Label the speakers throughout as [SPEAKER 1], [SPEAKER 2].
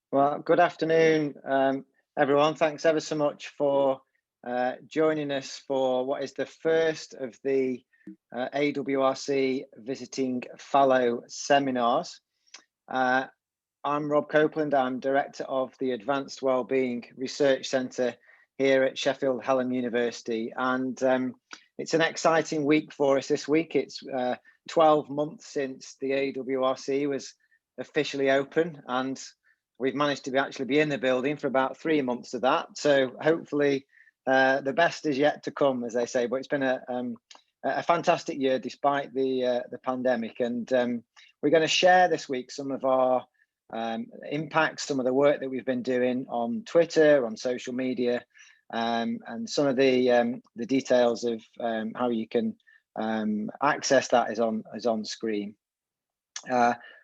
[SPEAKER 1] Well, good afternoon, everyone. Thanks ever so much for joining us for what is the first of the AWRC Visiting Fellow Seminars. I'm Rob Copeland. I'm Director of the Advanced Wellbeing Research Centre here at Sheffield Hallam University. And it's an exciting week for us this week. It's 12 months since the AWRC was officially open, and we've managed to actually be in the building for about 3 months of that. So hopefully the best is yet to come, as they say. But it's been a fantastic year despite the pandemic. And we're going to share this week some of our impacts, some of the work that we've been doing on Twitter, on social media, and some of the details of how you can access that is on screen.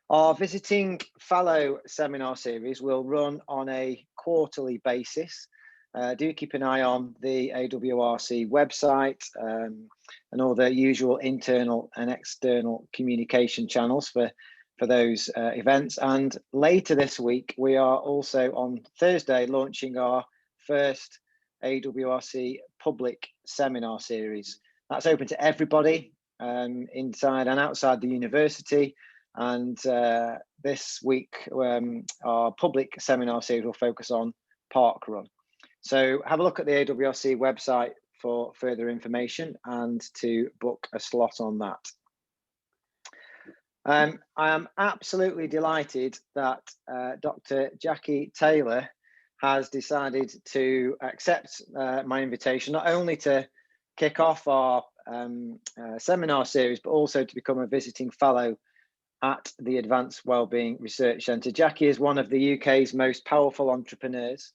[SPEAKER 1] Our Visiting Fellow seminar series will run on a quarterly basis. Do keep an eye on the AWRC website and all the usual internal and external communication channels for those events. And later this week, we are also on Thursday launching our first AWRC public seminar series. That's open to everybody inside and outside the university. And this week, our public seminar series will focus on parkrun. So have a look at the AWRC website for further information and to book a slot on that. I am absolutely delighted that Dr. Jacqui Taylor has decided to accept my invitation, not only to kick off our seminar series, but also to become a visiting fellow at the Advanced Wellbeing Research Centre. Jacqui is one of the UK's most powerful entrepreneurs.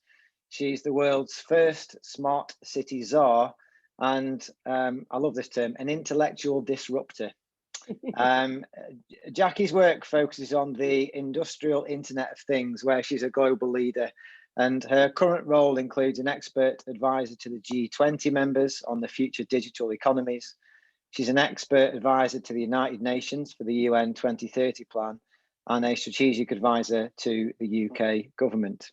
[SPEAKER 1] She's the world's first Smart City Tzar, and I love this term, an intellectual disruptor. Jacqui's work focuses on the industrial Internet of Things, where she's a global leader, and her current role includes an expert advisor to the G20 members on the Future Digital Economies. She's an expert advisor to the United Nations for the UN 2030 plan and a strategic advisor to the UK government.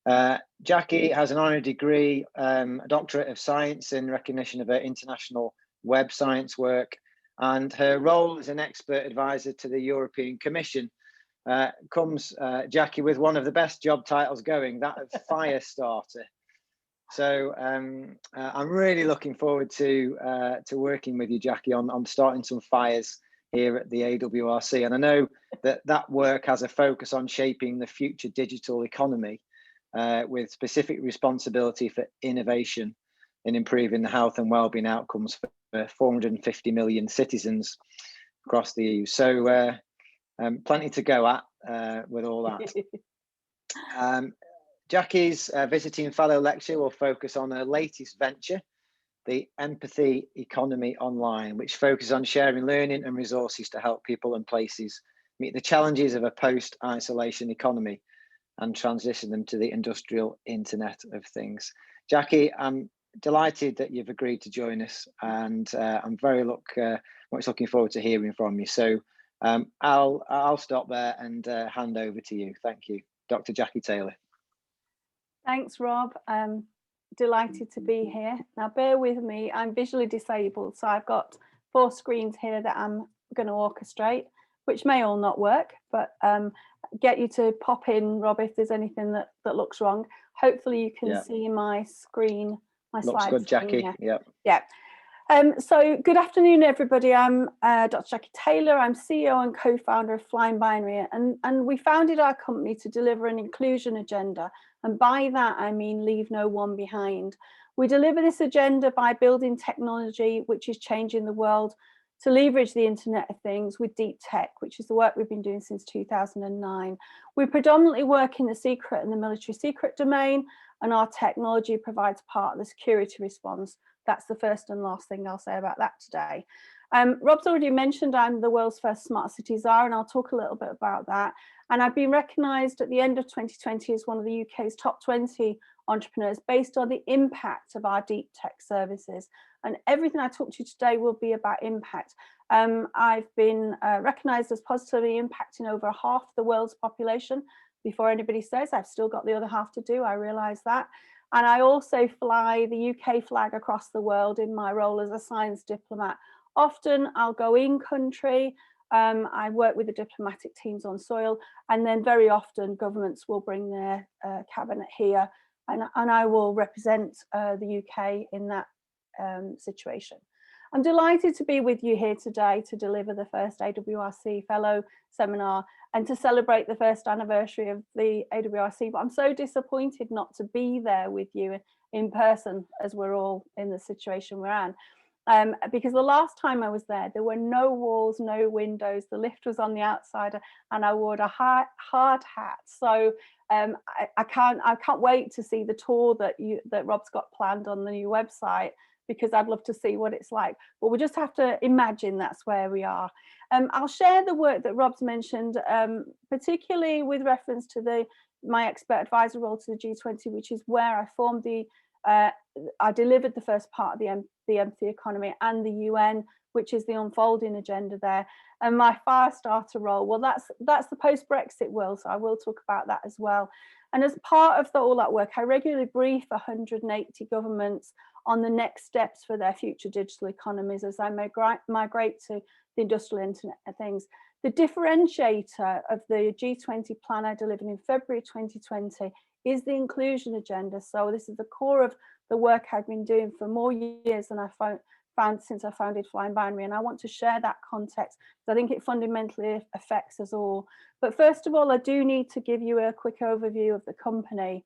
[SPEAKER 1] Jacqui has an honorary degree, a Doctorate of Science in recognition of her international web science work, and her role as an expert advisor to the European Commission comes, Jacqui, with one of the best job titles going, that of fire starter. So I'm really looking forward to working with you, Jacqui, on starting some fires here at the AWRC. And I know that work has a focus on shaping the future digital economy with specific responsibility for innovation in improving the health and wellbeing outcomes for 450 million citizens across the EU. So plenty to go at with all that. Jacqui's visiting fellow lecture will focus on her latest venture, the Empathy Economy Online, which focuses on sharing learning and resources to help people and places meet the challenges of a post-isolation economy and transition them to the industrial Internet of Things. Jacqui, I'm delighted that you've agreed to join us, and I'm very much looking forward to hearing from you. So I'll stop there and hand over to you. Thank you, Dr. Jacqui Taylor.
[SPEAKER 2] Thanks, Rob. I'm delighted to be here. Now, bear with me. I'm visually disabled, so I've got 4 screens here that I'm going to orchestrate, which may all not work, but get you to pop in, Rob, if there's anything that looks wrong. Hopefully you can see my screen, my slides.
[SPEAKER 1] Looks good, Jacqui.
[SPEAKER 2] Yeah. So good afternoon, everybody. I'm Dr. Jacqui Taylor. I'm CEO and co-founder of FlyingBinary, and we founded our company to deliver an inclusion agenda. And by that, I mean leave no one behind. We deliver this agenda by building technology which is changing the world to leverage the Internet of Things with deep tech, which is the work we've been doing since 2009. We predominantly work in the secret and the military secret domain, and our technology provides part of the security response. That's the first and last thing I'll say about that today. Rob's already mentioned I'm the world's first Smart City Tzar, and I'll talk a little bit about that. And I've been recognised at the end of 2020 as one of the UK's top 20 entrepreneurs based on the impact of our deep tech services. And everything I talk to you today will be about impact. I've been recognised as positively impacting over half the world's population before anybody says. I've still got the other half to do, I realise that. And I also fly the UK flag across the world in my role as a science diplomat. Often I'll go in country, I work with the diplomatic teams on soil, and then very often governments will bring their cabinet here, and I will represent the UK in that situation. I'm delighted to be with you here today to deliver the first AWRC Fellow Seminar and to celebrate the first anniversary of the AWRC, but I'm so disappointed not to be there with you in person as we're all in the situation we're in. Because the last time I was there were no walls, no windows, the lift was on the outside, and I wore a hard hat. So I can't wait to see the tour that Rob's got planned on the new website, because I'd love to see what it's like. But we just have to imagine that's where we are. I'll share the work that Rob's mentioned, particularly with reference to my expert advisor role to the G20, which is where I formed I delivered the first part of the empathy economy and the UN, which is the unfolding agenda there. And my fire starter role, well, that's the post-Brexit world, so I will talk about that as well. And as part of all that work, I regularly brief 180 governments on the next steps for their future digital economies as I migrate to the industrial internet of things. The differentiator of the G20 plan I delivered in February 2020 is the inclusion agenda. So this is the core of the work I've been doing for more years than I found since I founded FlyingBinary, and I want to share that context because I think it fundamentally affects us all. But first of all, I do need to give you a quick overview of the company.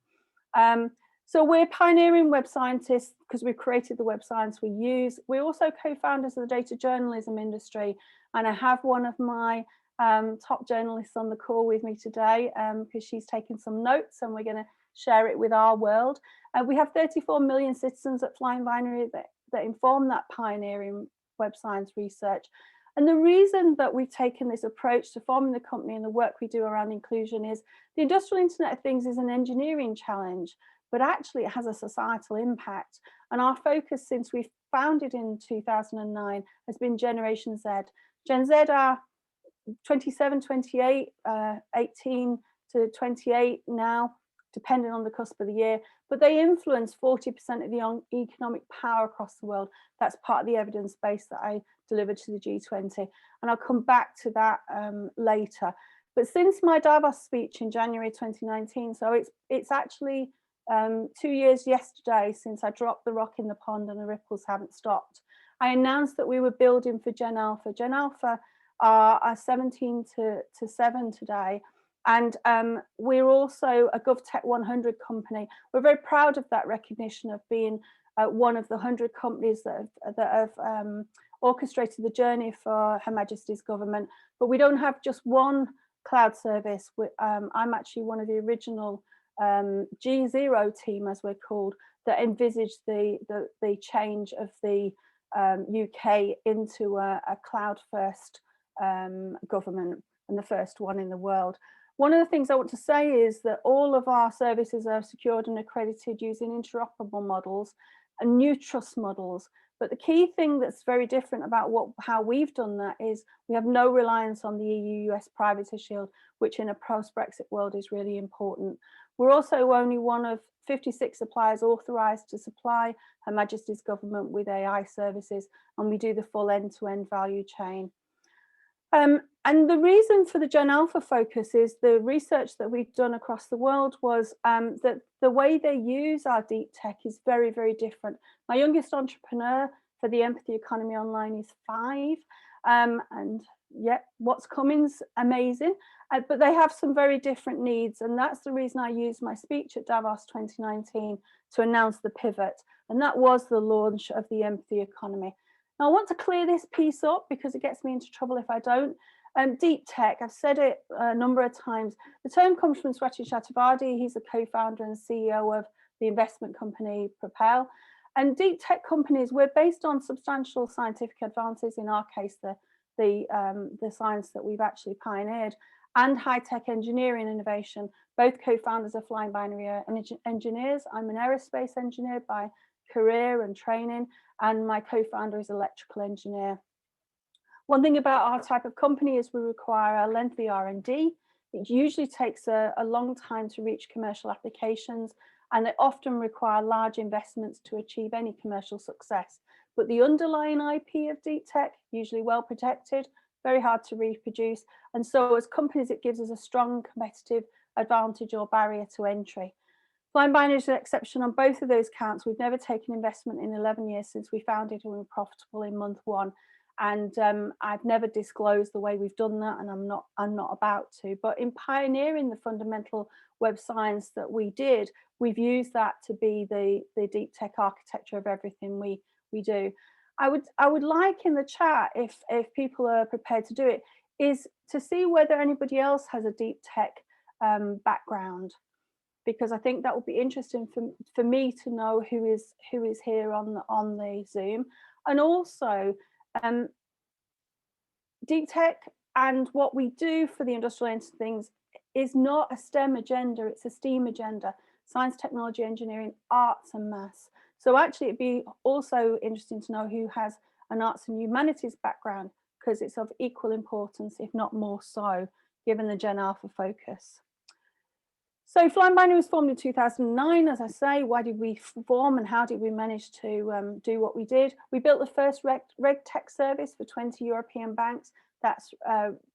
[SPEAKER 2] So we're pioneering web scientists because we've created the web science we use. We're also co-founders of the data journalism industry, and I have one of my top journalists on the call with me today because she's taken some notes and we're going to share it with our world. We have 34 million citizens at FlyingBinary that inform that pioneering web science research. And the reason that we've taken this approach to forming the company and the work we do around inclusion is the industrial Internet of Things is an engineering challenge, but actually it has a societal impact. And our focus since we founded in 2009 has been Generation Z. Gen Z are 27, 28, 18 to 28 now, depending on the cusp of the year, but they influence 40% of the economic power across the world. That's part of the evidence base that I delivered to the G20, and I'll come back to that later. But since my Davos speech in January 2019, so it's actually 2 years yesterday since I dropped the rock in the pond and the ripples haven't stopped, I announced that we were building for Gen Alpha. Gen Alpha are 17 to 7 today. And we're also a GovTech 100 company. We're very proud of that recognition of being one of the 100 companies that have orchestrated the journey for Her Majesty's government. But we don't have just one cloud service. I'm actually one of the original G0 team, as we're called, that envisaged the change of the UK into a cloud-first government, and the first one in the world. One of the things I want to say is that all of our services are secured and accredited using interoperable models and new trust models. But the key thing that's very different about how we've done that is we have no reliance on the EU-US Privacy Shield, which in a post-Brexit world is really important. We're also only one of 56 suppliers authorised to supply Her Majesty's government with AI services, and we do the full end-to-end value chain. And the reason for the Gen Alpha focus is the research that we've done across the world was that the way they use our deep tech is very, very different. My youngest entrepreneur for the empathy economy online is 5. And yet what's coming's amazing, but they have some very different needs. And that's the reason I used my speech at Davos 2019 to announce the pivot. And that was the launch of the empathy economy. Now, I want to clear this piece up because it gets me into trouble if I don't. Deep tech, I've said it a number of times. The term comes from Swati Chaturvedi. He's a co-founder and CEO of the investment company Propel. And deep tech companies, we're based on substantial scientific advances, in our case, the science that we've actually pioneered, and high-tech engineering innovation. Both co-founders of FlyingBinary are engineers. I'm an aerospace engineer by career and training, and my co-founder is an electrical engineer. One thing about our type of company is we require a lengthy R&D It usually takes a long time to reach commercial applications, and they often require large investments to achieve any commercial success. But the underlying IP of deep tech, usually well protected, very hard to reproduce. And so as companies, it gives us a strong competitive advantage or barrier to entry. FlyingBinary is an exception on both of those counts. We've never taken investment in 11 years since we founded, and we were profitable in month 1. And I've never disclosed the way we've done that, and I'm not about to. But in pioneering the fundamental web science that we did, we've used that to be the deep tech architecture of everything we do. I would like in the chat, if people are prepared to do it, is to see whether anybody else has a deep tech background, because I think that would be interesting for me to know who is here on the Zoom. And also deep tech and what we do for the industrial internet things is not a STEM agenda, it's a STEAM agenda: science, technology, engineering, arts and maths. So actually it'd be also interesting to know who has an arts and humanities background, because it's of equal importance, if not more so, given the Gen Alpha focus. So FlyingBinary was formed in 2009, as I say. Why did we form, and how did we manage to do what we did? We built the first RegTech service for 20 European banks. That's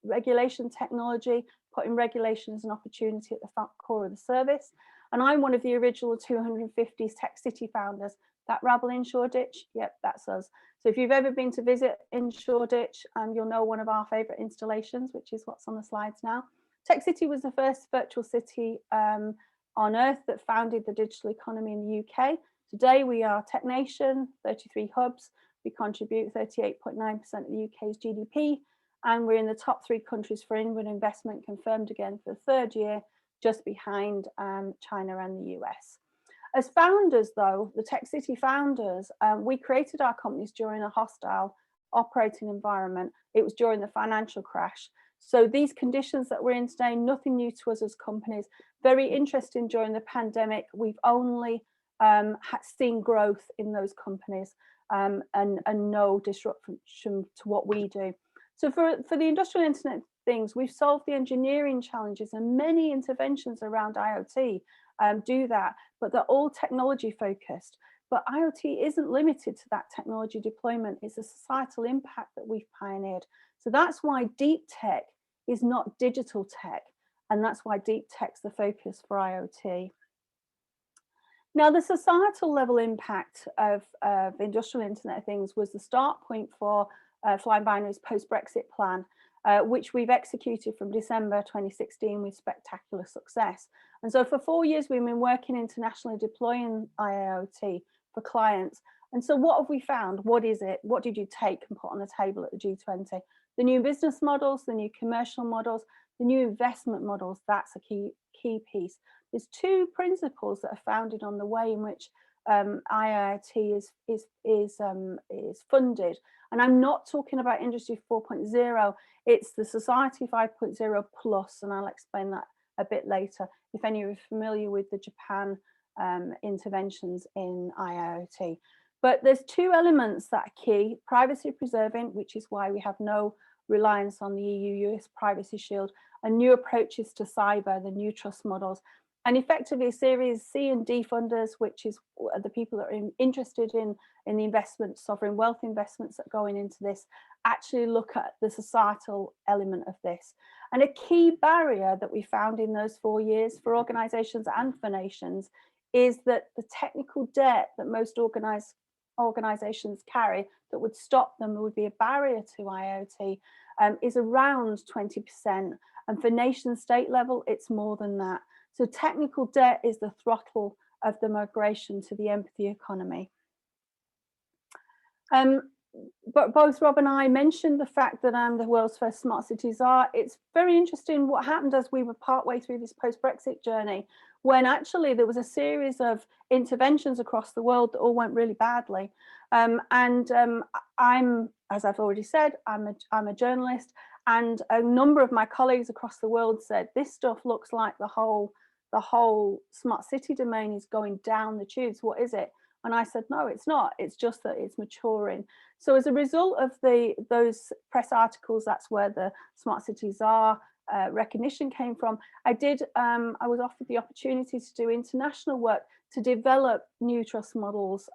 [SPEAKER 2] regulation technology, putting regulation as an opportunity at the core of the service. And I'm one of the original 250 Tech City founders. That rabble in Shoreditch, yep, that's us. So if you've ever been to visit in Shoreditch, you'll know one of our favourite installations, which is what's on the slides now. Tech City was the first virtual city on earth that founded the digital economy in the UK. Today we are Tech Nation, 33 hubs. We contribute 38.9% of the UK's GDP, and we're in the top 3 countries for inward investment, confirmed again for the 3rd year, just behind China and the US. As founders though, the Tech City founders, we created our companies during a hostile operating environment. It was during the financial crash. So these conditions that we're in today, nothing new to us as companies. Very interesting during the pandemic. We've only seen growth in those companies and no disruption to what we do. So for the industrial internet things, we've solved the engineering challenges, and many interventions around IoT do that, but they're all technology focused. But IoT isn't limited to that technology deployment. It's a societal impact that we've pioneered. So that's why deep tech is not digital tech, and that's why deep tech's the focus for IoT. Now, the societal level impact of industrial internet of things was the start point for FlyingBinary's post-Brexit plan, which we've executed from December 2016 with spectacular success. And so for 4 years, we've been working internationally deploying IIoT for clients. And so what have we found? What is it? What did you take and put on the table at the G20? The new business models, the new commercial models, the new investment models, that's a key piece. There's 2 principles that are founded on the way in which IIoT is funded. And I'm not talking about Industry 4.0, it's the Society 5.0 plus, and I'll explain that a bit later, if any of you are familiar with the Japan interventions in IIoT. But there's 2 elements that are key: privacy preserving, which is why we have no reliance on the EU-US Privacy Shield, and new approaches to cyber, the new trust models. And effectively Series C and D funders, which is the people that are interested in the investment, sovereign wealth investments that are going into this, actually look at the societal element of this. And a key barrier that we found in those 4 years for organizations and for nations is that the technical debt that most organizations carry that would stop them, would be a barrier to IoT, is around 20%. And for nation state level, it's more than that. So technical debt is the throttle of the migration to the empathy economy. But both Rob and I mentioned the fact that I'm the world's first Smart City Tzar. It's very interesting what happened as we were partway through this post-Brexit journey, when actually there was a series of interventions across the world that all went really badly. I'm, as I've already said, I'm a journalist, and a number of my colleagues across the world said, this stuff looks like the whole smart city domain is going down the tubes. What is it? And I said, no, it's not. It's just that it's maturing. So as a result of those press articles, that's where the Smart City Tzar recognition came from. I was offered the opportunity to do international work to develop new trust models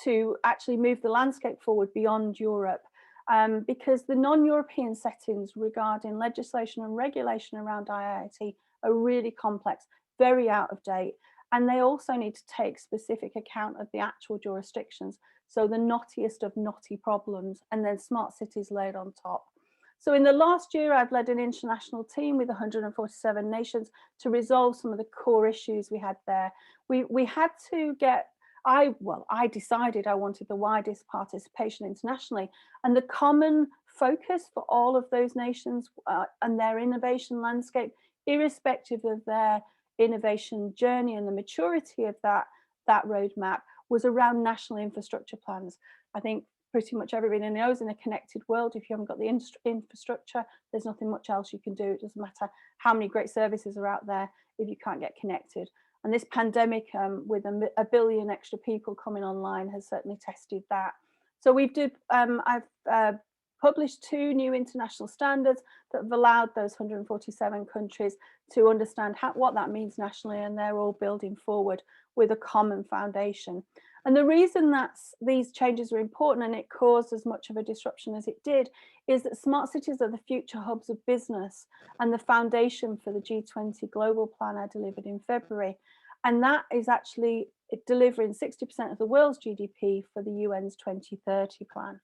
[SPEAKER 2] to actually move the landscape forward beyond Europe. Because the non-European settings regarding legislation and regulation around IIoT are really complex, very out of date, and they also need to take specific account of the actual jurisdictions, so the knottiest of knotty problems, and then smart cities laid on top. So in the last year, I've led an international team with 147 nations to resolve some of the core issues we had there. We had to get, I decided I wanted the widest participation internationally, and the common focus for all of those nations and their innovation landscape, irrespective of their innovation journey and the maturity of that roadmap, was around national infrastructure plans. I think pretty much everybody knows in a connected world, if you haven't got the infrastructure, there's nothing much else you can do. It doesn't matter how many great services are out there if you can't get connected. And this pandemic, with a billion extra people coming online, has certainly tested that. So I've published 2 new international standards that have allowed those 147 countries to understand what that means nationally, and they're all building forward with a common foundation. And the reason that these changes are important and it caused as much of a disruption as it did is that smart cities are the future hubs of business and the foundation for the G20 global plan I delivered in February. And that is actually delivering 60% of the world's GDP for the UN's 2030 plan.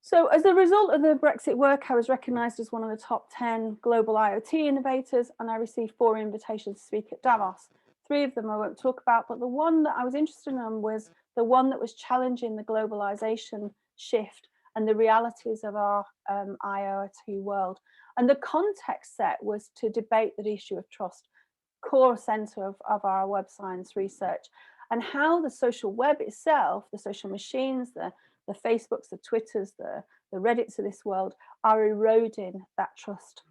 [SPEAKER 2] So as a result of the Brexit work, I was recognised as one of the top 10 global IoT innovators, and I received 4 invitations to speak at Davos. 3 of them I won't talk about, but the one that I was interested in was the one that was challenging the globalization shift and the realities of our IIoT world. And the context set was to debate the issue of trust, core center of our web science research, and how the social web itself, the social machines, the Facebooks, the Twitters, the Reddits of this world are eroding that trust.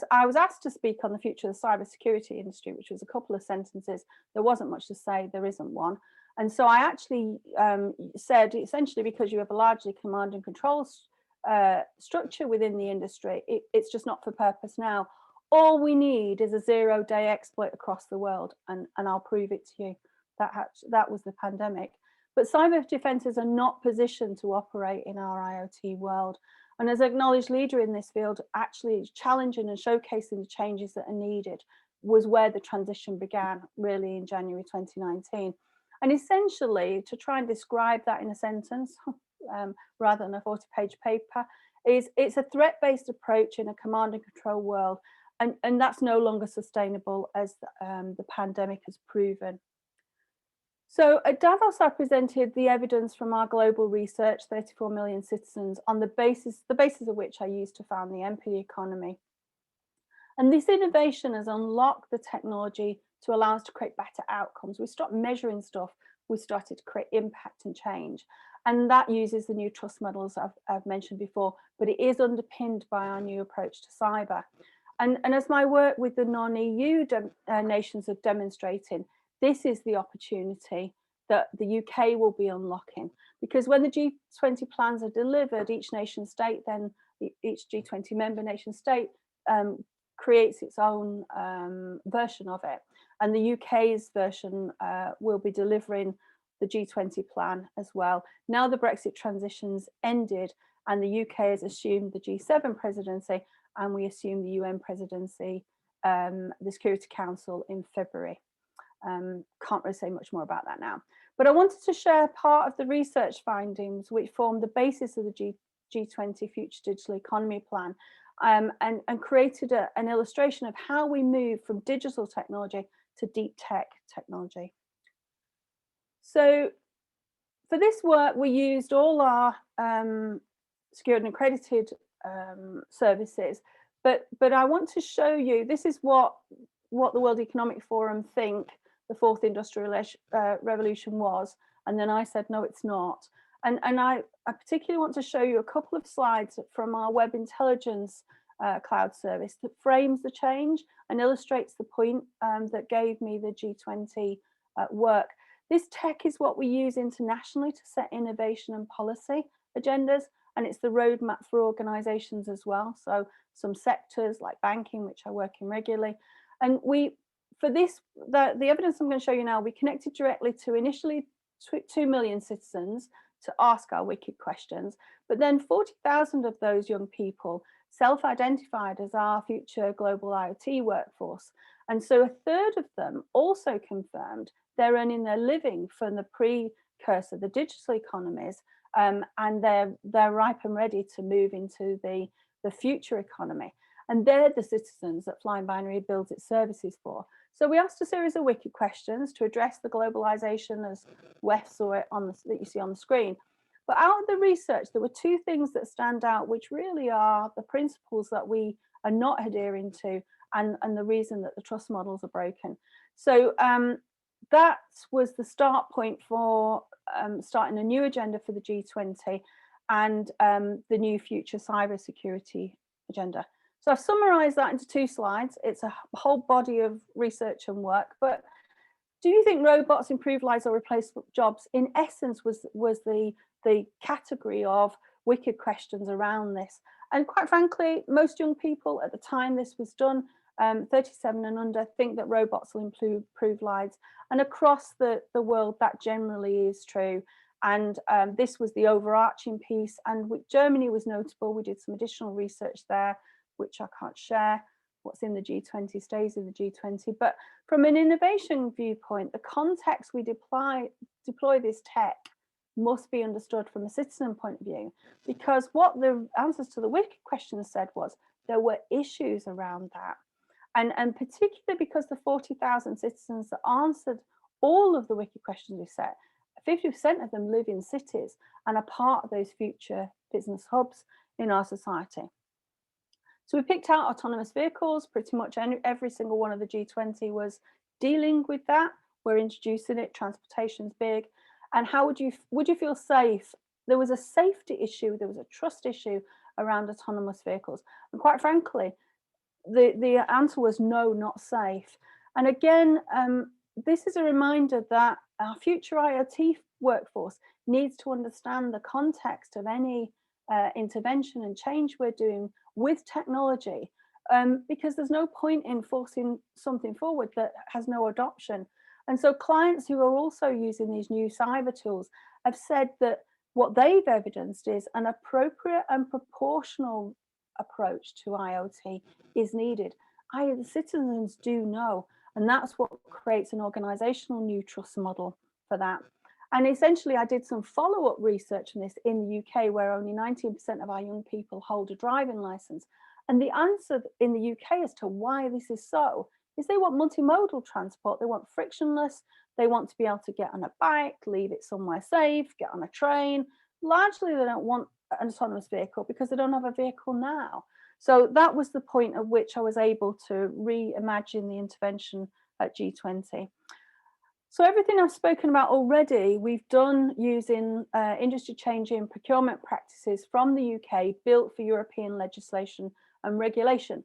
[SPEAKER 2] I was asked to speak on the future of the cybersecurity industry, which was a couple of sentences. There wasn't much to say, there isn't one. And so I actually said, essentially, because you have a largely command and control structure within the industry, it's just not for purpose now. All we need is a 0-day exploit across the world, and I'll prove it to you. That was the pandemic. But cyber defenses are not positioned to operate in our IoT world. And as an acknowledged leader in this field, actually challenging and showcasing the changes that are needed was where the transition began, really, in January 2019. And essentially, to try and describe that in a sentence, rather than a 40-page paper, it's a threat-based approach in a command and control world. And that's no longer sustainable, as the pandemic has proven. So at Davos, I presented the evidence from our global research, 34 million citizens, on the basis of which I used to found the MP economy. And this innovation has unlocked the technology to allow us to create better outcomes. We stopped measuring stuff, we started to create impact and change. And that uses the new trust models I've mentioned before, but it is underpinned by our new approach to cyber. And as my work with the non-EU nations are demonstrating, this is the opportunity that the UK will be unlocking, because when the G20 plans are delivered, each nation state, then each G20 member nation state creates its own version of it. And the UK's version will be delivering the G20 plan as well. Now the Brexit transition's ended and the UK has assumed the G7 presidency, and we assume the UN presidency, the Security Council in February. Can't really say much more about that now. But I wanted to share part of the research findings which form the basis of the G20 Future Digital Economy plan, and created an illustration of how we move from digital technology to deep tech technology. So for this work, we used all our secured and accredited services, but I want to show you, this is what the World Economic Forum think the 4th Industrial Revolution was, and then I said, no, it's not. And I particularly want to show you a couple of slides from our Web Intelligence cloud service that frames the change and illustrates the point that gave me the G20 work. This tech is what we use internationally to set innovation and policy agendas, and it's the roadmap for organisations as well. So some sectors like banking, which I work in regularly, and for this, the evidence I'm going to show you now, we connected directly to initially 2 million citizens to ask our wicked questions, but then 40,000 of those young people self-identified as our future global IoT workforce. And so a third of them also confirmed they're earning their living from the precursor, the digital economies, and they're ripe and ready to move into the future economy. And they're the citizens that FlyingBinary builds its services for. So we asked a series of wicked questions to address the globalization, as Wes saw it that you see on the screen. But out of the research, there were two things that stand out, which really are the principles that we are not adhering to, and the reason that the trust models are broken. So that was the start point for starting a new agenda for the G20 and the new future cybersecurity agenda. So I've summarized that into 2 slides. It's a whole body of research and work, but do you think robots improve lives or replace jobs? In essence, was the category of wicked questions around this. And quite frankly, most young people at the time this was done, 37 and under, think that robots will improve lives. And across the world, that generally is true. And this was the overarching piece. And Germany was notable. We did some additional research there, which I can't share. What's in the G20 stays in the G20. But from an innovation viewpoint, the context we deploy this tech must be understood from a citizen point of view, because what the answers to the wicked questions said was there were issues around that. And particularly because the 40,000 citizens that answered all of the wicked questions we set, 50% of them live in cities and are part of those future business hubs in our society. So we picked out autonomous vehicles. Pretty much every single one of the G20 was dealing with that. We're introducing it. Transportation's big. And how would you feel safe? There was a safety issue. There was a trust issue around autonomous vehicles. And quite frankly, the answer was no, not safe. And again, this is a reminder that our future IoT workforce needs to understand the context of any intervention and change we're doing with technology, because there's no point in forcing something forward that has no adoption. And so clients who are also using these new cyber tools have said that what they've evidenced is an appropriate and proportional approach to IoT is needed. The citizens do know, and that's what creates an organizational new trust model for that. And essentially, I did some follow-up research on this in the UK, where only 19% of our young people hold a driving license. And the answer in the UK as to why this is so is they want multimodal transport. They want frictionless. They want to be able to get on a bike, leave it somewhere safe, get on a train. Largely, they don't want an autonomous vehicle because they don't have a vehicle now. So that was the point at which I was able to reimagine the intervention at G20. So everything I've spoken about already, we've done using industry-changing procurement practices from the UK, built for European legislation and regulation.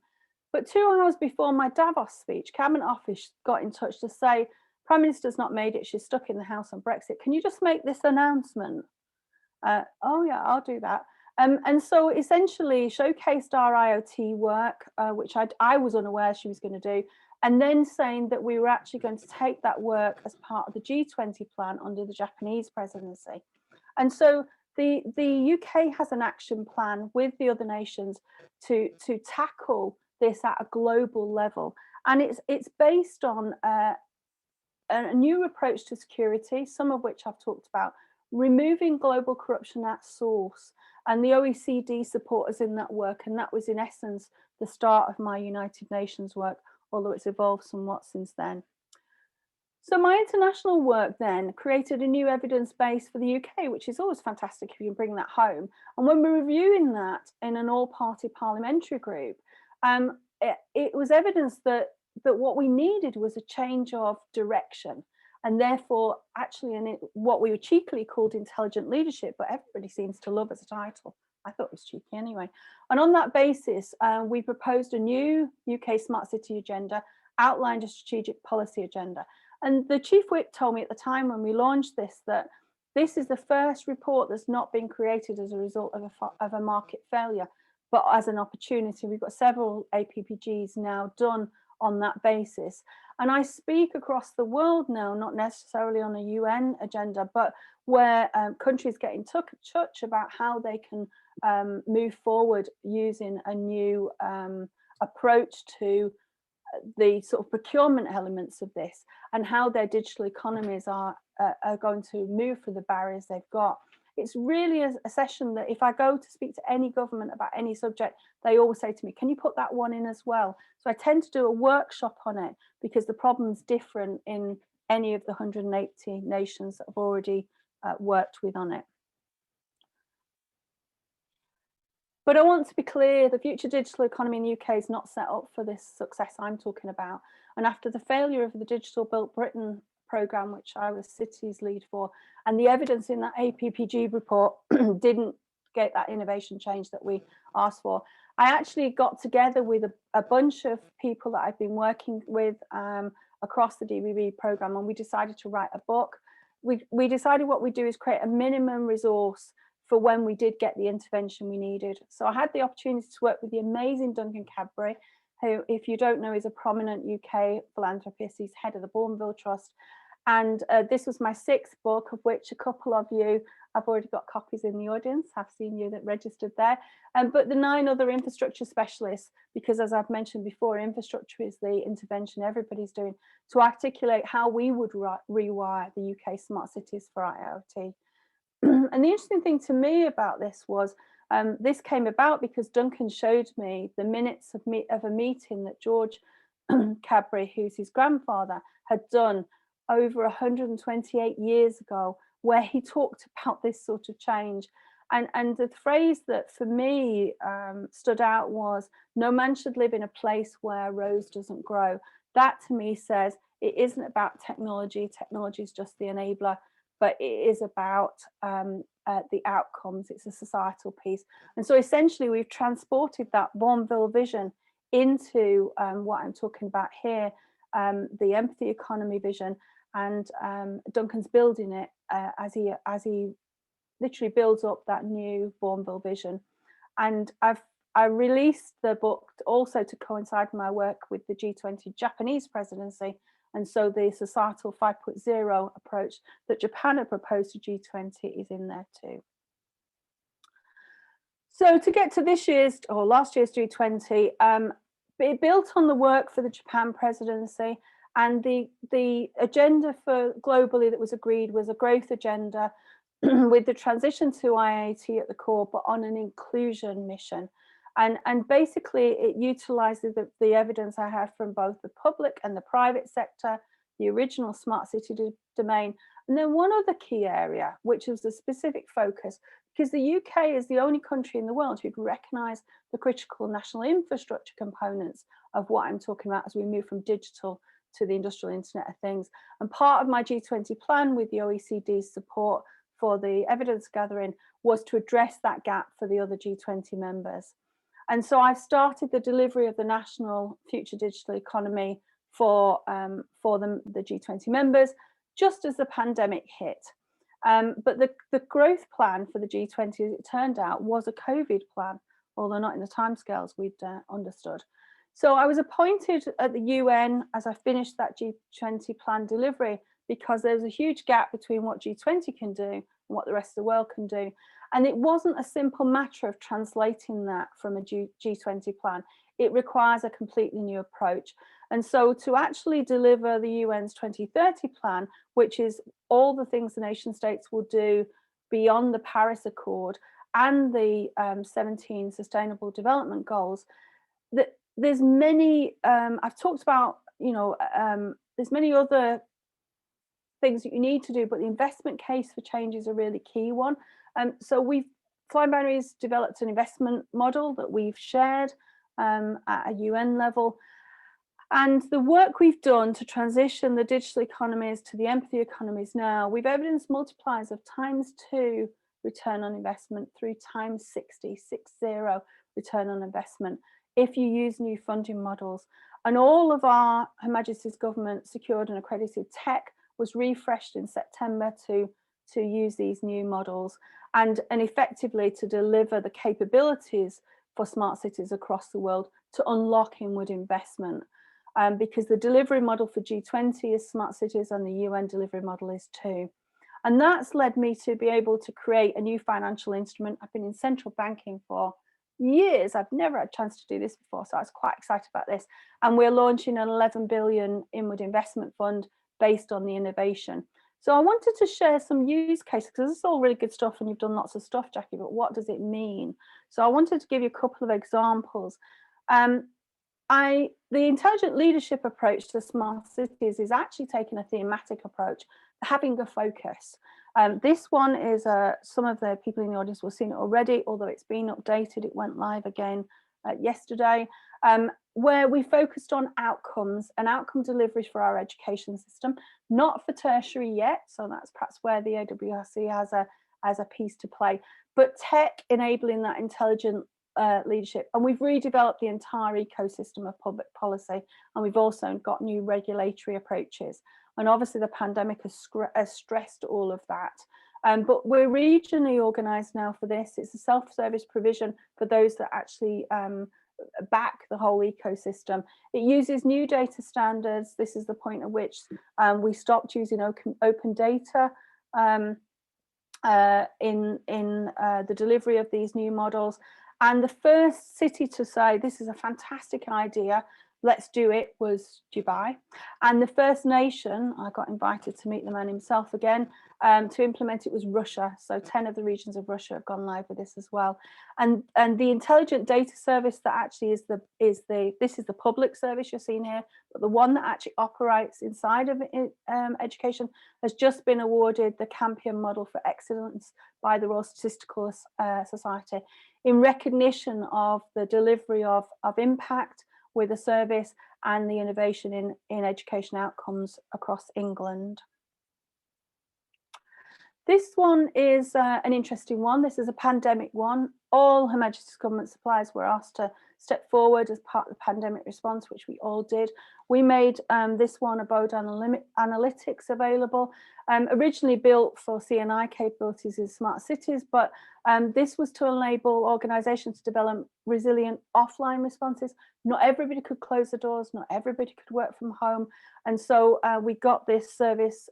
[SPEAKER 2] But 2 hours before my Davos speech, Cabinet Office got in touch to say, Prime Minister's not made it, she's stuck in the House on Brexit. Can you just make this announcement? Oh yeah, I'll do that. And so essentially showcased our IoT work, which I was unaware she was going to do, and then saying that we were actually going to take that work as part of the G20 plan under the Japanese presidency. And so the UK has an action plan with the other nations to tackle this at a global level. And it's based on a new approach to security, some of which I've talked about, removing global corruption at source. And the OECD support us in that work. And that was in essence the start of my United Nations work, although it's evolved somewhat since then. So my international work then created a new evidence base for the UK, which is always fantastic if you can bring that home. And when we're reviewing that in an all-party parliamentary group, it was evidence that what we needed was a change of direction. And therefore, actually, what we were cheekily called intelligent leadership, but everybody seems to love as a title. I thought it was cheeky anyway. And on that basis, we proposed a new UK Smart City agenda, outlined a strategic policy agenda. And the Chief Whip told me at the time when we launched this that this is the first report that's not been created as a result of a market failure, but as an opportunity. We've got several APPGs now done on that basis. And I speak across the world now, not necessarily on a UN agenda, but where countries get in touch about how they can move forward using a new approach to the sort of procurement elements of this, and how their digital economies are going to move through the barriers they've got. It's really a session that if I go to speak to any government about any subject, they always say to me, can you put that one in as well? So I tend to do a workshop on it because the problem's different in any of the 180 nations that have already worked with on it. But I want to be clear, the future digital economy in the UK is not set up for this success I'm talking about. And after the failure of the Digital Built Britain programme, which I was cities lead for, and the evidence in that APPG report didn't get that innovation change that we asked for, I actually got together with a bunch of people that I've been working with across the DBB programme, and we decided to write a book. We decided what we do is create a minimum resource for when we did get the intervention we needed. So I had the opportunity to work with the amazing Duncan Cadbury, who, if you don't know, is a prominent UK philanthropist. He's head of the Bourneville Trust. And this was my 6th book, of which a couple of you, I've already got copies in the audience. I've seen you that registered there. But the 9 other infrastructure specialists, because as I've mentioned before, infrastructure is the intervention everybody's doing, to articulate how we would rewire the UK smart cities for IIoT. And the interesting thing to me about this was this came about because Duncan showed me the minutes of a meeting that George Cadbury, who's his grandfather, had done over 128 years ago, where he talked about this sort of change. And the phrase that for me stood out was, no man should live in a place where a rose doesn't grow. That to me says it isn't about technology. Technology is just the enabler, but it is about the outcomes. It's a societal piece. And so essentially we've transported that Bourneville vision into what I'm talking about here, the empathy economy vision, and Duncan's building it as he literally builds up that new Bourneville vision. And I released the book also to coincide my work with the G20 Japanese presidency. And so the societal 5.0 approach that Japan had proposed to G20 is in there too. So to get to this year's or last year's G20, it built on the work for the Japan presidency, and the agenda for globally that was agreed was a growth agenda with the transition to IIoT at the core, but on an inclusion mission. And basically it utilizes the evidence I had from both the public and the private sector, the original smart city domain, and then one other key area, which was the specific focus, because the UK is the only country in the world who'd recognise the critical national infrastructure components of what I'm talking about as we move from digital to the industrial Internet of Things. And part of my G20 plan with the OECD's support for the evidence gathering was to address that gap for the other G20 members. And so I've started the delivery of the national future digital economy for the G20 members, just as the pandemic hit. But the growth plan for the G20, as it turned out, was a COVID plan, although not in the timescales we'd understood. So I was appointed at the UN as I finished that G20 plan delivery, because there's a huge gap between what G20 can do and what the rest of the world can do. And it wasn't a simple matter of translating that from a G20 plan. It requires a completely new approach. And so to actually deliver the UN's 2030 plan, which is all the things the nation states will do beyond the Paris Accord and the 17 Sustainable Development Goals, there's many, I've talked about, there's many other things that you need to do, but the investment case for change is a really key one. So FlyingBinary has developed an investment model that we've shared at a UN level. And the work we've done to transition the digital economies to the empathy economies now, we've evidenced multipliers of ×2 return on investment through ×60 return on investment if you use new funding models. And all of our Her Majesty's government secured and accredited tech was refreshed in September to to use these new models and effectively to deliver the capabilities for smart cities across the world to unlock inward investment. Because the delivery model for G20 is smart cities and the UN delivery model is too. And that's led me to be able to create a new financial instrument. I've been in central banking for years. I've never had a chance to do this before, so I was quite excited about this. And we're launching an 11 billion inward investment fund based on the innovation. So I wanted to share some use cases, because this is all really good stuff and you've done lots of stuff, Jacqui, but what does it mean? So I wanted to give you a couple of examples. The intelligent leadership approach to smart cities is actually taking a thematic approach, having a focus. This one is, some of the people in the audience will have seen it already, although it's been updated, it went live again yesterday, where we focused on outcomes and outcome delivery for our education system, not for tertiary yet, so that's perhaps where the AWRC has a piece to play, but tech enabling that intelligent leadership. And we've redeveloped the entire ecosystem of public policy, and we've also got new regulatory approaches. And obviously the pandemic has stressed all of that. But we're regionally organised now for this. It's a self-service provision for those that actually back the whole ecosystem. It uses new data standards. This is the point at which we stopped using open data in the delivery of these new models. And the first city to say, this is a fantastic idea, let's do it, was Dubai. And the first nation, I got invited to meet the man himself again, to implement it was Russia. So 10 of the regions of Russia have gone live with this as well. And the intelligent data service that actually is the public service you're seeing here, but the one that actually operates inside of education has just been awarded the Campion Model for Excellence by the Royal Statistical Society in recognition of the delivery of impact with a service and the innovation in education outcomes across England. This one is an interesting one. This is a pandemic one. All Her Majesty's Government suppliers were asked to step forward as part of the pandemic response, which we all did. We made this one about analytics available, originally built for CNI capabilities in smart cities, but this was to enable organisations to develop resilient offline responses. Not everybody could close the doors, not everybody could work from home. And so we got this service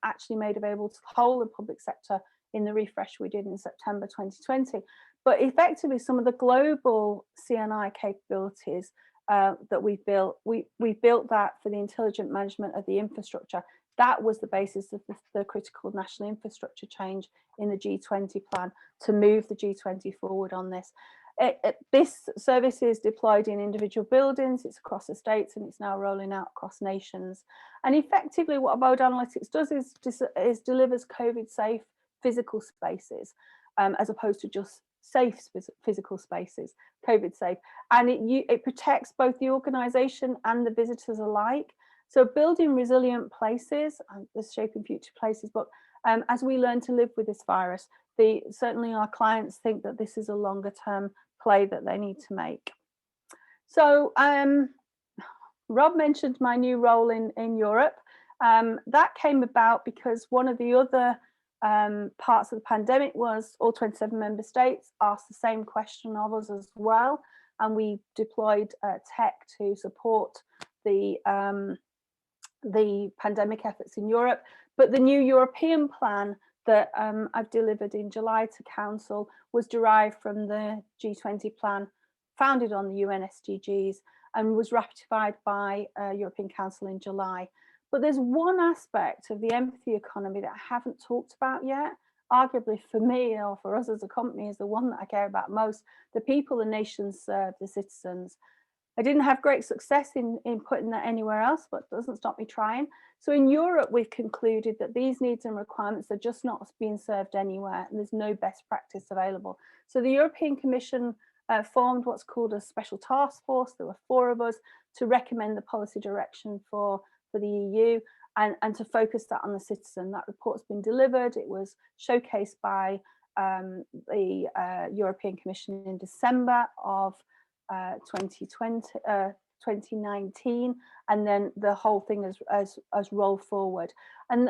[SPEAKER 2] actually made available to the whole of the public sector in the refresh we did in September 2020. But effectively, some of the global CNI capabilities that we've built, we built that for the intelligent management of the infrastructure. That was the basis of the critical national infrastructure change in the G20 plan to move the G20 forward on this. This service is deployed in individual buildings, it's across the states, and it's now rolling out across nations. And effectively what Abode Analytics does is delivers COVID-safe physical spaces, as opposed to just safe physical spaces, COVID safe. And it protects both the organisation and the visitors alike. So building resilient places, and this shaping future places, but as we learn to live with this virus, certainly our clients think that this is a longer term play that they need to make. So Rob mentioned my new role in Europe. That came about because one of the other parts of the pandemic was all 27 member states asked the same question of us as well, and we deployed tech to support the pandemic efforts in Europe. But the new European plan that I've delivered in July to Council was derived from the G20 plan, founded on the UN SDGs, and was ratified by European Council in July. But there's one aspect of the empathy economy that I haven't talked about yet, arguably for me or for us as a company is the one that I care about most, the people the nations serve, the citizens. I didn't have great success in putting that anywhere else, but it doesn't stop me trying. So in Europe, we've concluded that these needs and requirements are just not being served anywhere, and there's no best practice available. So the European Commission formed what's called a special task force. There were 4 of us to recommend the policy direction for the EU and to focus that on the citizen. That report's been delivered. It was showcased by the European Commission in December of 2019, and then the whole thing has rolled forward. And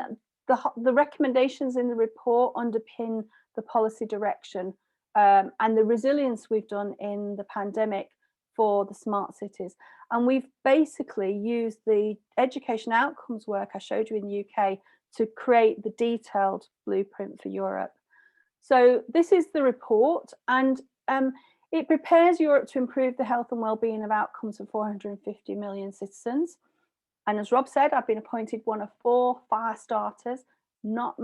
[SPEAKER 2] the recommendations in the report underpin the policy direction and the resilience we've done in the pandemic for the smart cities. And we've basically used the education outcomes work I showed you in the UK to create the detailed blueprint for Europe. So this is the report, and it prepares Europe to improve the health and well-being of outcomes of 450 million citizens. And as Rob said, I've been appointed one of 4 fire starters, not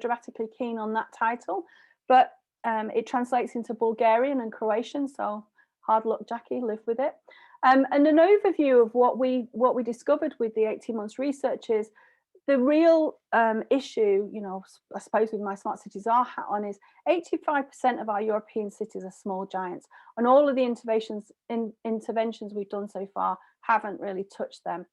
[SPEAKER 2] dramatically keen on that title, but it translates into Bulgarian and Croatian, so hard luck, Jacqui, live with it. And an overview of what we discovered with the 18 months research is the real issue, you know, I suppose with my Smart City Tzar hat on, is 85% of our European cities are small giants, and all of the interventions we've done so far haven't really touched them.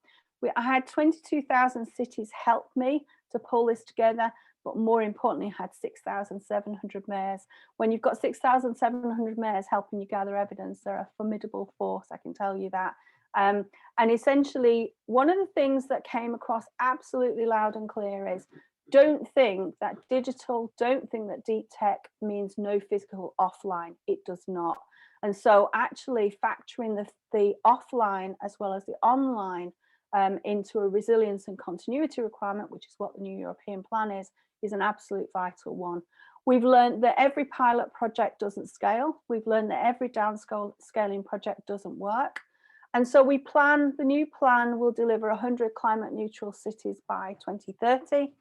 [SPEAKER 2] I had 22,000 cities help me to pull this together, but more importantly, I had 6,700 mayors. When you've got 6,700 mayors helping you gather evidence, they're a formidable force, I can tell you that. And essentially, one of the things that came across absolutely loud and clear is, don't think that don't think that deep tech means no physical offline. It does not. And so actually factoring the offline as well as the online into a resilience and continuity requirement, which is what the new European plan is an absolute vital one. We've learned that every pilot project doesn't scale. We've learned that every downscaling project doesn't work. And so the new plan will deliver 100 climate neutral cities by 2030,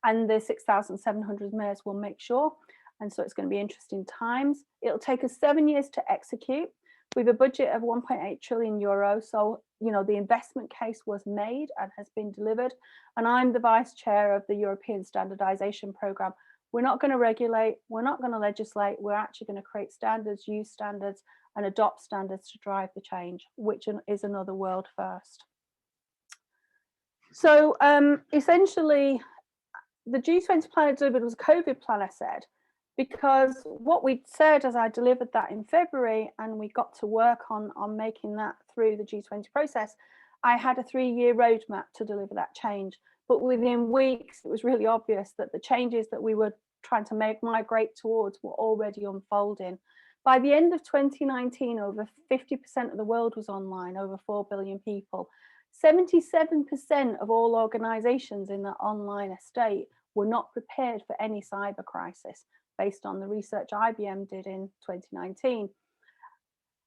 [SPEAKER 2] and the 6,700 mayors will make sure. And so it's going to be interesting times. It'll take us 7 years to execute. We have a budget of 1.8 trillion euro. So, you know, the investment case was made and has been delivered. And I'm the vice chair of the European Standardization Programme. We're not going to regulate, we're not going to legislate, we're actually going to create standards, use standards, and adopt standards to drive the change, which is another world first. So essentially, the G20 plan I delivered was a COVID plan, I said, because what we'd said as I delivered that in February and we got to work on making that through the G20 process, I had a 3-year roadmap to deliver that change. But within weeks, it was really obvious that the changes that we were trying to migrate towards were already unfolding. By the end of 2019, over 50% of the world was online, over 4 billion people. 77% of all organizations in that online estate were not prepared for any cyber crisis, based on the research IBM did in 2019.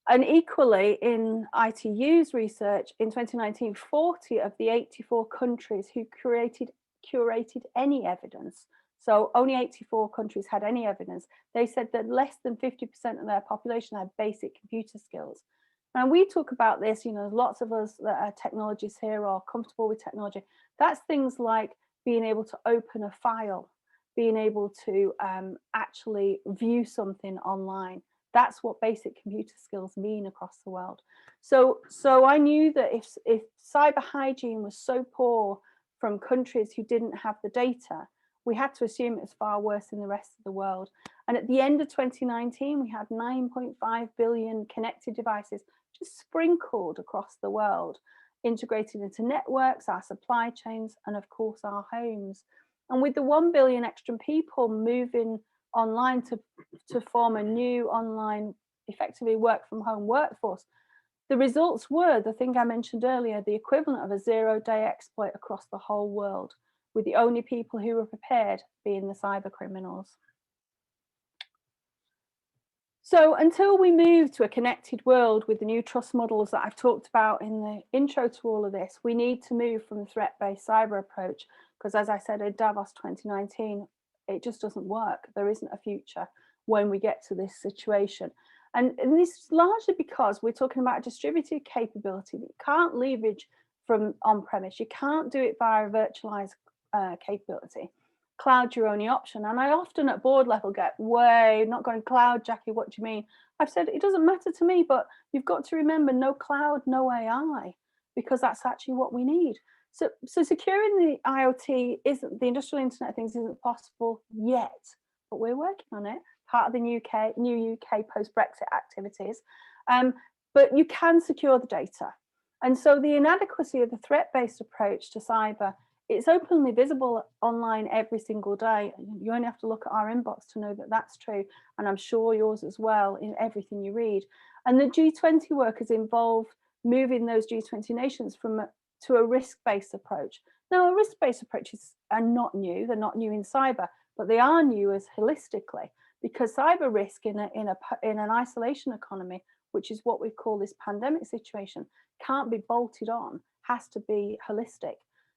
[SPEAKER 2] And equally, in ITU's research in 2019, 40 of the 84 countries who curated any evidence, so only 84 countries had any evidence, they said that less than 50% of their population had basic computer skills. And we talk about this, you know, lots of us that are technologists here are comfortable with technology. That's things like being able to open a file, being able to actually view something online. That's what basic computer skills mean across the world. So I knew that if cyber hygiene was so poor from countries who didn't have the data, we had to assume it was far worse in the rest of the world. And at the end of 2019, we had 9.5 billion connected devices just sprinkled across the world, integrated into networks, our supply chains, and of course our homes. And with the 1 billion extra people moving online to form a new online, effectively work from home workforce, the results were, the thing I mentioned earlier, the equivalent of a 0-day exploit across the whole world, with the only people who were prepared being the cyber criminals. So until we move to a connected world with the new trust models that I've talked about in the intro to all of this, we need to move from the threat-based cyber approach, because as I said in Davos 2019, it just doesn't work. There isn't a future when we get to this situation. And this is largely because we're talking about a distributed capability that you can't leverage from on-premise. You can't do it via a virtualized capability. Cloud's your only option. And I often at board level get, way, not going cloud, Jacqui, what do you mean? I've said, it doesn't matter to me, but you've got to remember, no cloud, no AI, because that's actually what we need. So securing the IoT isn't, the industrial internet of things isn't possible yet, but we're working on it, part of the new UK post-Brexit activities. But you can secure the data. And so the inadequacy of the threat-based approach to cyber it's openly visible online every single day. You only have to look at our inbox to know that that's true, and I'm sure yours as well, in everything you read. And the G20 work has involved moving those G20 nations to a risk-based approach. Now, risk-based approaches are not new. They're not new in cyber, but they are new as holistically, because cyber risk in an isolation economy, which is what we call this pandemic situation, can't be bolted on, has to be holistic.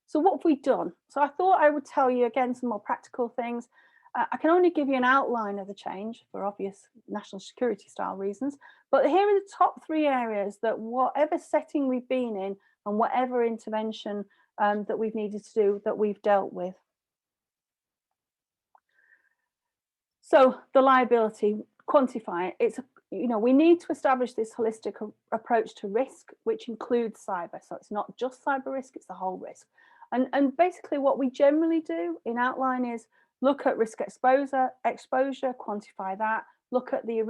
[SPEAKER 2] So what have we done? So I thought I would tell you again some more practical things. I can only give you an outline of the change for obvious national security style reasons, but here are the top 3 areas that whatever setting we've been in and whatever intervention that we've needed to do, that we've dealt with. So the liability, quantify it. It's, we need to establish this holistic approach to risk, which includes cyber. So it's not just cyber risk, it's the whole risk. And basically what we generally do in outline is look at risk exposure, quantify that, look at the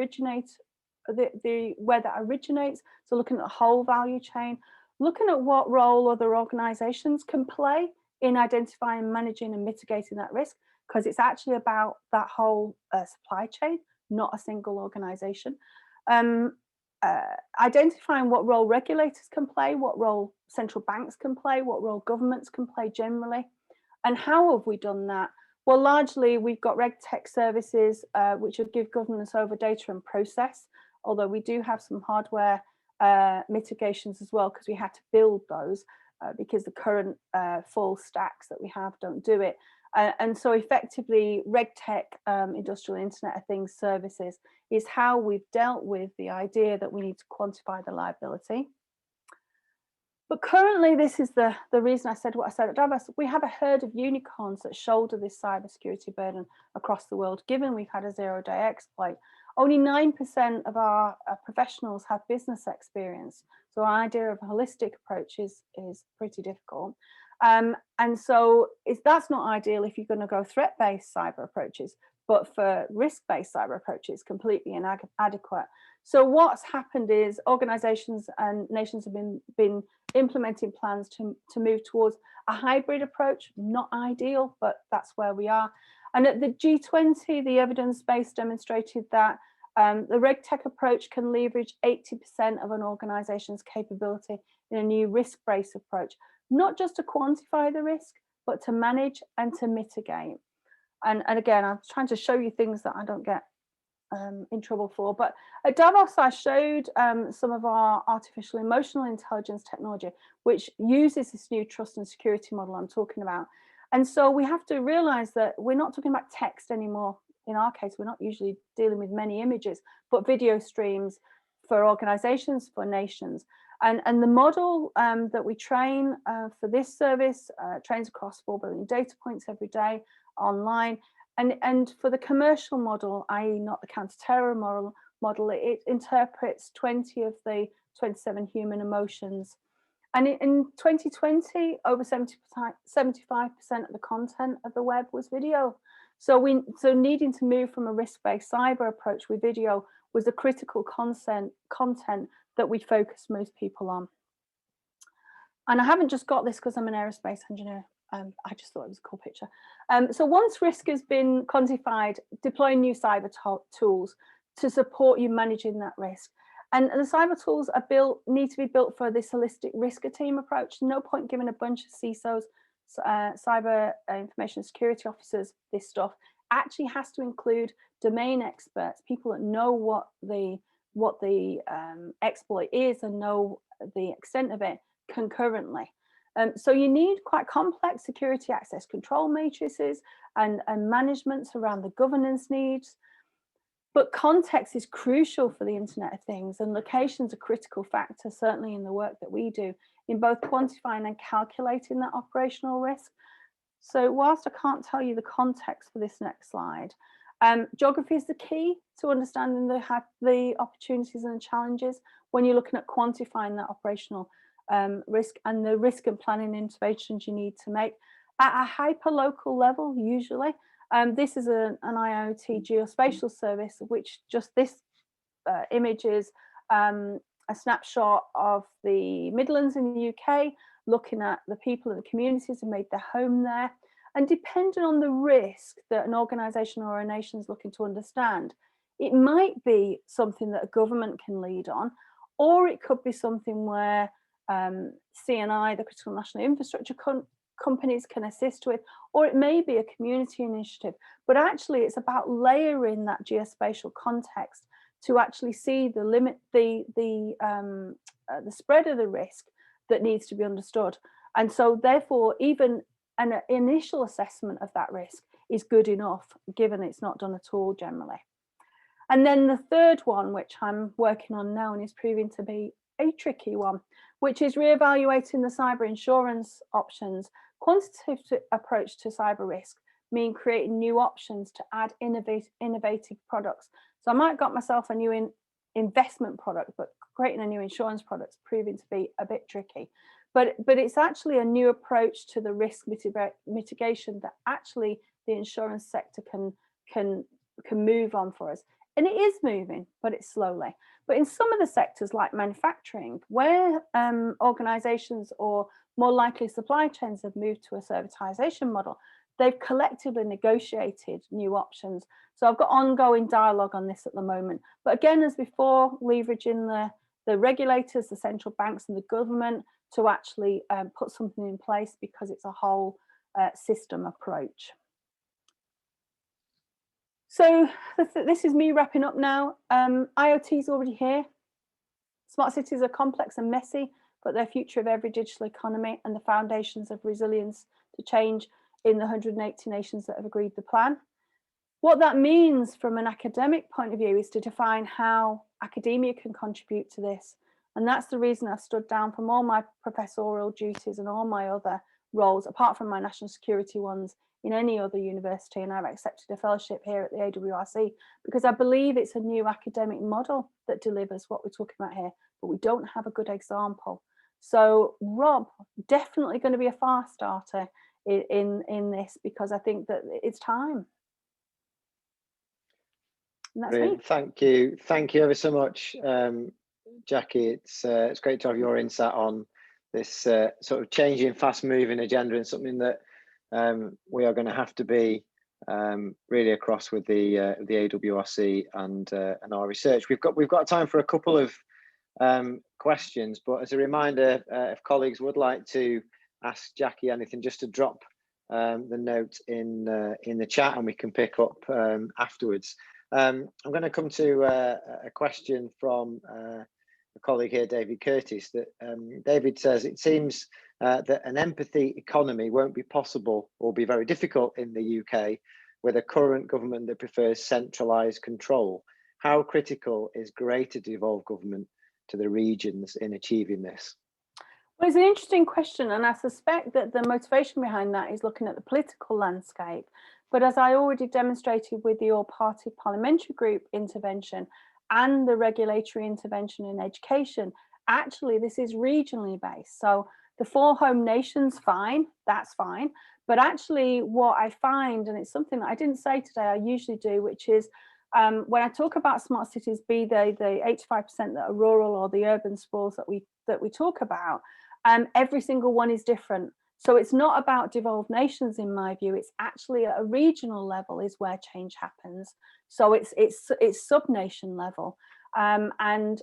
[SPEAKER 2] where that originates. So looking at the whole value chain, looking at what role other organizations can play in identifying, managing and mitigating that risk, because it's actually about that whole supply chain, not a single organization. Identifying what role regulators can play, what role central banks can play, what role governments can play generally. And how have we done that? Well, largely we've got RegTech services which will give governance over data and process, although we do have some hardware mitigations as well, because we had to build those because the current full stacks that we have don't do it. And so effectively RegTech, Industrial Internet of Things services, is how we've dealt with the idea that we need to quantify the liability. But currently, this is the reason I said what I said at Davos. We have a herd of unicorns that shoulder this cybersecurity burden across the world, given we've had a zero-day exploit. Only 9% of our professionals have business experience. So our idea of a holistic approach is pretty difficult. And so that's not ideal if you're going to go threat-based cyber approaches, but for risk-based cyber approaches, completely inadequate. So what's happened is organizations and nations have been implementing plans to move towards a hybrid approach. Not ideal, but that's where we are. And at the G20, the evidence base demonstrated that the RegTech approach can leverage 80% of an organization's capability in a new risk-based approach, not just to quantify the risk, but to manage and to mitigate. And again, I'm trying to show you things that I don't get in trouble for. But at Davos, I showed some of our artificial emotional intelligence technology, which uses this new trust and security model I'm talking about. And so we have to realize that we're not talking about text anymore. In our case, we're not usually dealing with many images, but video streams for organizations, for nations. And the model that we train for this service trains across 4 billion data points every day online. And for the commercial model, i.e. not the counter-terror model, it interprets 20 of the 27 human emotions. And in 2020, over 75% of the content of the web was video. So needing to move from a risk-based cyber approach with video was a critical content that we focus most people on. And I haven't just got this because I'm an aerospace engineer. I just thought it was a cool picture. So once risk has been quantified, deploy new cyber tools to support you managing that risk. And the cyber tools need to be built for this holistic risk team approach. No point giving a bunch of CISOs, cyber information security officers, this stuff. Actually has to include domain experts, people that know what the exploit is and know the extent of it concurrently. So you need quite complex security access control matrices and managements around the governance needs. But context is crucial for the Internet of Things, and location's a critical factor, certainly in the work that we do, in both quantifying and calculating that operational risk. So whilst I can't tell you the context for this next slide, geography is the key to understanding the opportunities and the challenges when you're looking at quantifying that operational risk and the risk and planning interventions you need to make at a hyper-local level, usually. This is an IIoT geospatial service, which just this image is a snapshot of the Midlands in the UK, looking at the people and the communities who made their home there. And depending on the risk that an organisation or a nation is looking to understand, it might be something that a government can lead on, or it could be something where CNI, the critical national infrastructure companies, can assist with, or it may be a community initiative. But actually, it's about layering that geospatial context to actually see the limit, the spread of the risk that needs to be understood. And so, therefore, even an initial assessment of that risk is good enough, given it's not done at all generally. And then the third one, which I'm working on now and is proving to be a tricky one, which is reevaluating the cyber insurance options. Quantitative approach to cyber risk mean creating new options to add innovative products. So I might got myself a new investment product, but creating a new insurance product is proving to be a bit tricky. But it's actually a new approach to the risk mitigation that actually the insurance sector can move on for us. And it is moving, but it's slowly. But in some of the sectors like manufacturing, where organizations or more likely supply chains have moved to a servitization model, they've collectively negotiated new options. So I've got ongoing dialogue on this at the moment. But again, as before, leveraging the regulators, the central banks and the government to actually put something in place, because it's a whole system approach. So this is me wrapping up now. IoT is already here. Smart cities are complex and messy, but they're future of every digital economy and the foundations of resilience to change in the 180 nations that have agreed the plan. What that means from an academic point of view is to define how academia can contribute to this. And that's the reason I stood down from all my professorial duties and all my other roles, apart from my national security ones, in any other university, and I've accepted a fellowship here at the AWRC because I believe it's a new academic model that delivers what we're talking about here, but we don't have a good example. So Rob, definitely going to be a fast starter in this, because I think that it's time. And that's me.
[SPEAKER 1] Thank you ever so much, Jacqui. It's great to have your insight on this sort of changing, fast-moving agenda, and something that we are going to have to be really across with the AWRC and our research. We've got time for a couple of questions, but as a reminder, if colleagues would like to ask Jacqui anything, just to drop the note in the chat, and we can pick up afterwards. I'm going to come to a question from a colleague here, David Curtis, that David says it seems that an empathy economy won't be possible or be very difficult in the UK with a current government that prefers centralised control. How critical is greater devolved government to the regions in achieving this?
[SPEAKER 2] Well, it's an interesting question, and I suspect that the motivation behind that is looking at the political landscape. But as I already demonstrated with the all-party parliamentary group intervention and the regulatory intervention in education, actually this is regionally based. So the 4 home nations, fine, that's fine. But actually what I find, and it's something that I didn't say today, I usually do, which is when I talk about smart cities, be they the 85% that are rural or the urban sprawls that we talk about, every single one is different. So it's not about devolved nations, in my view. It's actually at a regional level is where change happens. So it's sub-nation level, and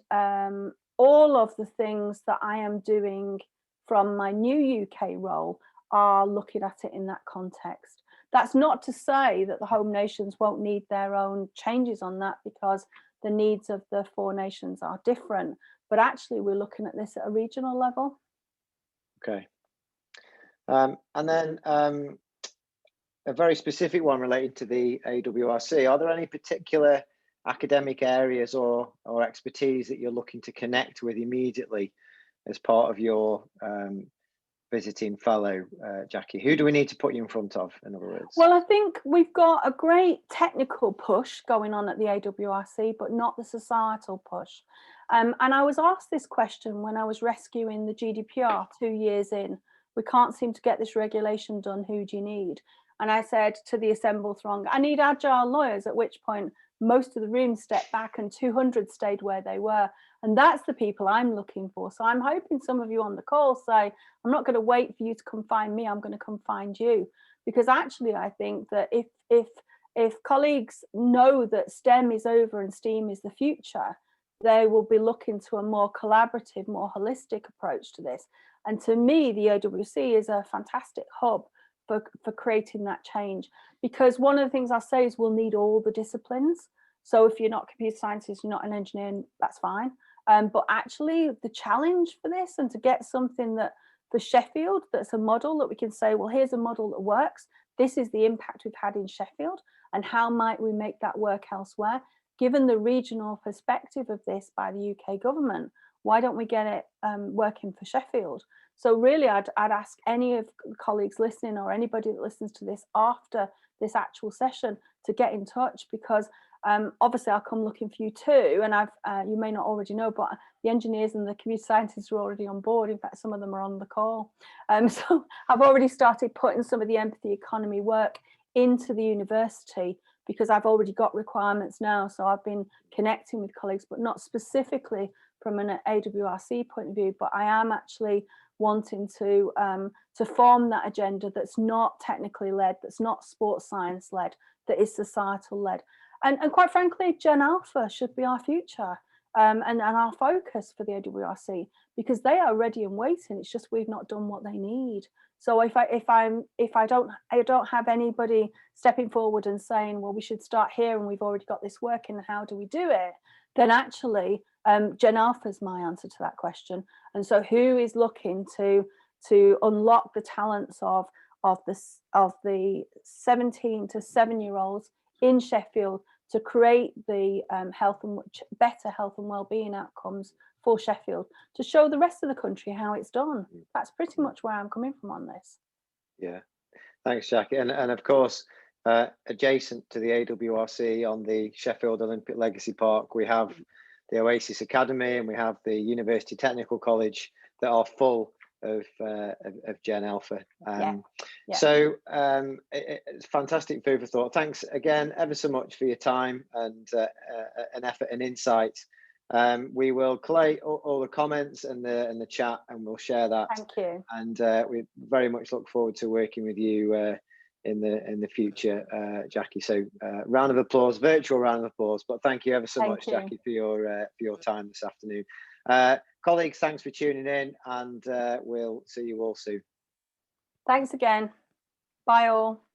[SPEAKER 2] all of the things that I am doing from my new UK role are looking at it in that context. That's not to say that the home nations won't need their own changes on that, because the needs of the 4 nations are different. But actually, we're looking at this at a regional level.
[SPEAKER 1] Okay. And then a very specific one related to the AWRC. Are there any particular academic areas or expertise that you're looking to connect with immediately as part of your visiting fellow, Jacqui? Who do we need to put you in front of, in other words?
[SPEAKER 2] Well, I think we've got a great technical push going on at the AWRC, but not the societal push. And I was asked this question when I was rescuing the GDPR 2 years in. We can't seem to get this regulation done. Who do you need? And I said to the assembled throng, I need agile lawyers, at which point most of the room stepped back and 200 stayed where they were. And that's the people I'm looking for. So I'm hoping some of you on the call say, I'm not going to wait for you to come find me, I'm going to come find you. Because actually, I think that if colleagues know that STEM is over and STEAM is the future, they will be looking to a more collaborative, more holistic approach to this. And to me, the AWRC is a fantastic hub for creating that change. Because one of the things I'll say is we'll need all the disciplines. So if you're not a computer scientist, you're not an engineer, that's fine. But actually the challenge for this, and to get something that for Sheffield, that's a model that we can say, well, here's a model that works. This is the impact we've had in Sheffield, and how might we make that work elsewhere? Given the regional perspective of this by the UK government, why don't we get it working for Sheffield? So really, I'd ask any of the colleagues listening, or anybody that listens to this after this actual session, to get in touch, because obviously I'll come looking for you too. And you may not already know, but the engineers and the computer scientists are already on board. In fact, some of them are on the call. So I've already started putting some of the empathy economy work into the university, because I've already got requirements now. So I've been connecting with colleagues, but not specifically from an AWRC point of view, but I am actually wanting to form that agenda that's not technically led, that's not sports science led, that is societal led. And quite frankly, Gen Alpha should be our future and our focus for the AWRC, because they are ready and waiting. It's just we've not done what they need. So if I don't have anybody stepping forward and saying, well, we should start here and we've already got this working, how do we do it? Then actually Gen Alpha is my answer to that question. And so who is looking to unlock the talents of the 17 to 7-year-olds in Sheffield to create the better health and well-being outcomes for Sheffield, to show the rest of the country how it's done? That's pretty much where I'm coming from on this.
[SPEAKER 1] Yeah, thanks, Jacqui. And of course, adjacent to the AWRC on the Sheffield Olympic Legacy Park, we have the Oasis Academy and we have the University Technical College that are full of Gen Alpha. So it's fantastic food for thought. Thanks again ever so much for your time and an effort and insight. We will collate all the comments and the chat, and we'll share that.
[SPEAKER 2] Thank you.
[SPEAKER 1] And we very much look forward to working with you in the future, Jacqui. So round of applause, virtual round of applause. But thank you ever so much, Jacqui, for your time this afternoon. Colleagues, thanks for tuning in, and we'll see you all soon.
[SPEAKER 2] Thanks again. Bye all.